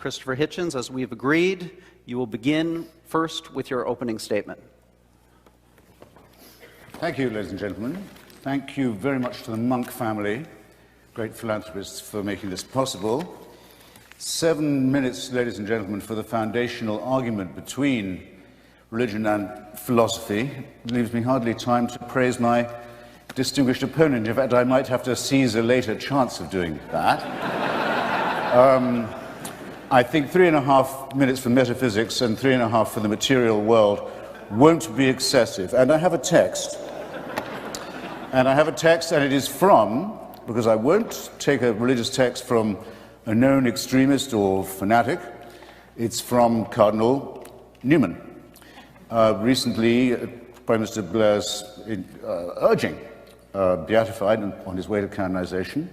Christopher Hitchens, as we've agreed, you will begin first with your opening statement. Thank you, ladies and gentlemen. Thank you very much to the Monk family, great philanthropists, for making this possible. 7 minutes, ladies and gentlemen, for the foundational argument between religion and philosophy. It leaves me hardly time to praise my distinguished opponent. In fact, I might have to seize a later chance of doing that. I think 3.5 minutes for metaphysics and 3.5 for the material world won't be excessive. And I have a text. And it is from, because I won't take a religious text from a known extremist or fanatic, it's from Cardinal Newman. Recently, Prime Minister Blair's urging, beatified on his way to canonization,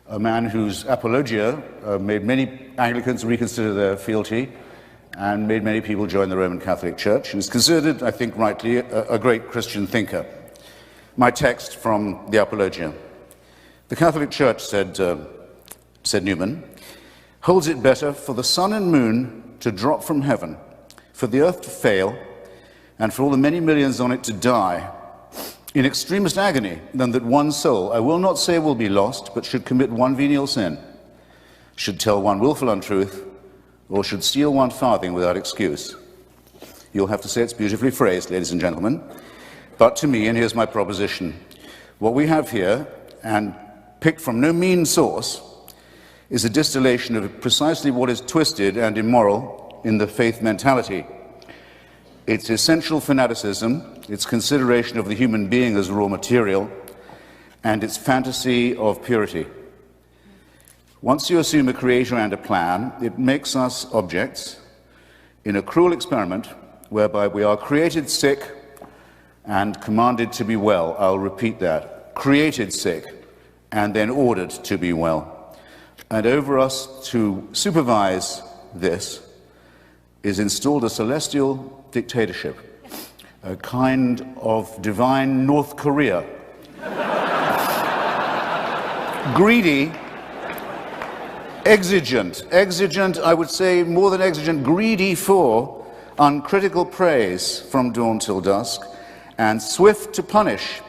a man whose apologia made many Anglicans reconsider their fealty and made many people join the Roman Catholic Church, and is considered, I think rightly, a great Christian thinker. My text from the Apologia. The Catholic Church, said Newman, holds it better for the sun and moon to drop from heaven, for the earth to fail, and for all the many millions on it to die in extremest agony, than that one soul, I will not say will be lost, but should commit one venial sin, should tell one willful untruth, or should steal one farthing without excuse. You'll have to say it's beautifully phrased, ladies and gentlemen. But to me, and here's my proposition, what we have here, and picked from no mean source, is a distillation of precisely what is twisted and immoral in the faith mentality. Its essential fanaticism, its consideration of the human being as raw material, and its fantasy of purity. Once you assume a creator and a plan, it makes us objects in a cruel experiment whereby we are created sick and commanded to be well. I'll repeat that. Created sick and then ordered to be well. And over us to supervise this is installed a celestial dictatorship, a kind of divine North Korea. Greedy, exigent, I would say more than exigent, greedy for uncritical praise from dawn till dusk, and swift to punish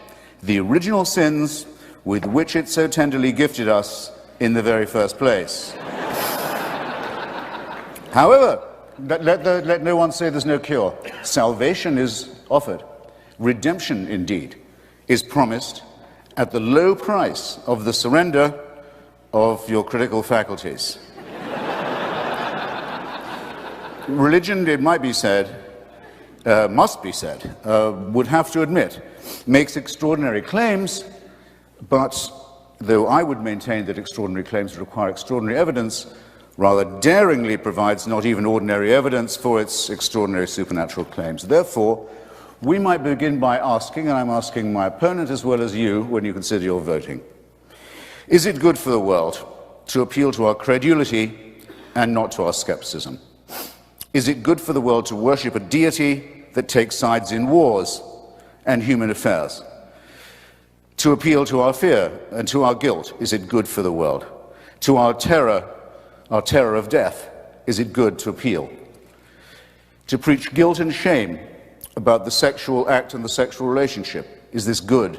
the original sins with which it so tenderly gifted us in the very first place. However, let no one say there's no cure. Salvation is offered. Redemption, indeed, is promised at the low price of the surrender of your critical faculties. Religion, it might be said, must be said, would have to admit, makes extraordinary claims, but though I would maintain that extraordinary claims require extraordinary evidence, rather daringly provides not even ordinary evidence for its extraordinary supernatural claims. Therefore, we might begin by asking, and I'm asking my opponent as well as you when you consider your voting, is it good for the world to appeal to our credulity and not to our skepticism? Is it good for the world to worship a deity that takes sides in wars and human affairs? To appeal to our fear and to our guilt, is it good for the world? To our terror of death, is it good to appeal? To preach guilt and shame about the sexual act and the sexual relationship, is this good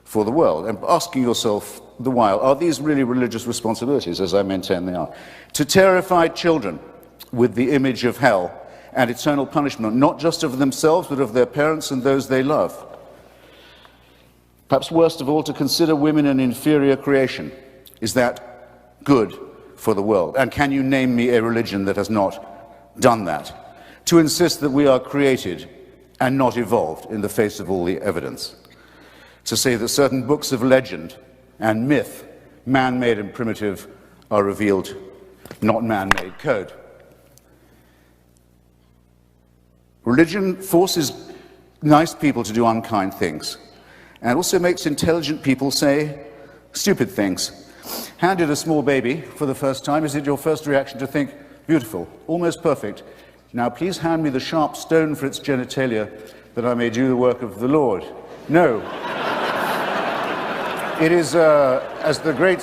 for the world? And asking yourself the while, are these really religious responsibilities, as I maintain they are? To terrify children with the image of hell and eternal punishment, not just of themselves, but of their parents and those they love. Perhaps worst of all, to consider women an inferior creation. Is that good for the world? And can you name me a religion that has not done that? To insist that we are created and not evolved in the face of all the evidence. To say that certain books of legend and myth, man-made and primitive, are revealed, not man-made code. Religion forces nice people to do unkind things, and also makes intelligent people say stupid things. Handed a small baby for the first time, is it your first reaction to think, beautiful, almost perfect, now please hand me the sharp stone for its genitalia that I may do the work of the Lord? No. It is, as the great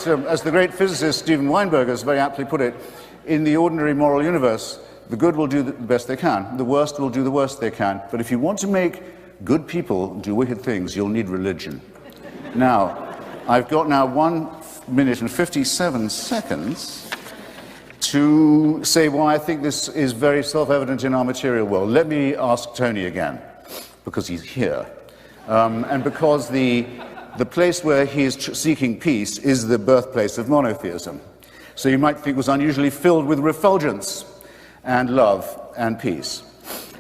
physicist Steven Weinberg has very aptly put it, in the ordinary moral universe, the good will do the best they can, the worst will do the worst they can. But if you want to make good people do wicked things, you'll need religion. Now, I've got now 1 minute and 57 seconds to say why I think this is very self-evident in our material world. Let me ask Tony again, because he's here. And because the place where he is seeking peace is the birthplace of monotheism. So you might think it was unusually filled with refulgence and love and peace.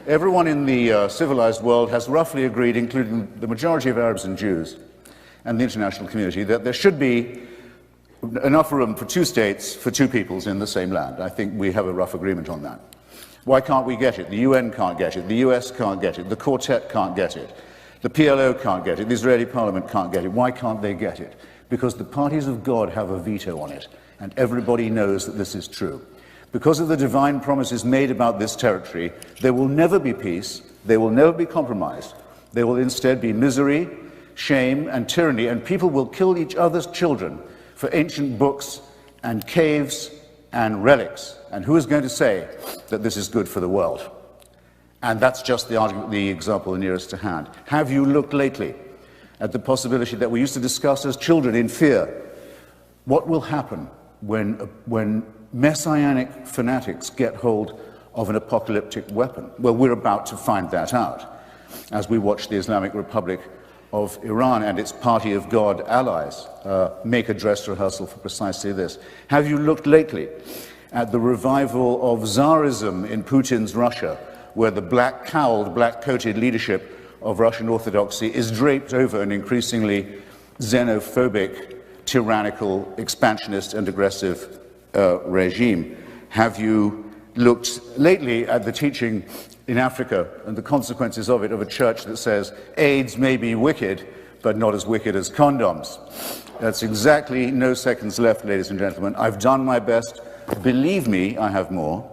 Everyone in the civilized world has roughly agreed, including the majority of Arabs and Jews and the international community, that there should be enough room for 2 states for 2 peoples in the same land. I think we have a rough agreement on that. Why can't we get it? The UN can't get it, the US can't get it, the Quartet can't get it, the PLO can't get it, the Israeli parliament can't get it. Why can't they get it? Because the parties of God have a veto on it, and everybody knows that this is true. Because of the divine promises made about this territory, there will never be peace, there will never be compromise. There will instead be misery, shame, and tyranny, and people will kill each other's children for ancient books and caves and relics. And who is going to say that this is good for the world? And that's just the example nearest to hand. Have you looked lately at the possibility that we used to discuss as children in fear? What will happen when messianic fanatics get hold of an apocalyptic weapon? Well, we're about to find that out as we watch the Islamic Republic of Iran and its party of God allies make a dress rehearsal for precisely this. Have you looked lately at the revival of Tsarism in Putin's Russia, where the black-cowled, black-coated leadership of Russian Orthodoxy is draped over an increasingly xenophobic, tyrannical, expansionist and aggressive regime? Have you looked lately at the teaching in Africa and the consequences of it, of a church that says AIDS may be wicked, but not as wicked as condoms? That's exactly no seconds left, ladies and gentlemen. I've done my best. Believe me, I have more.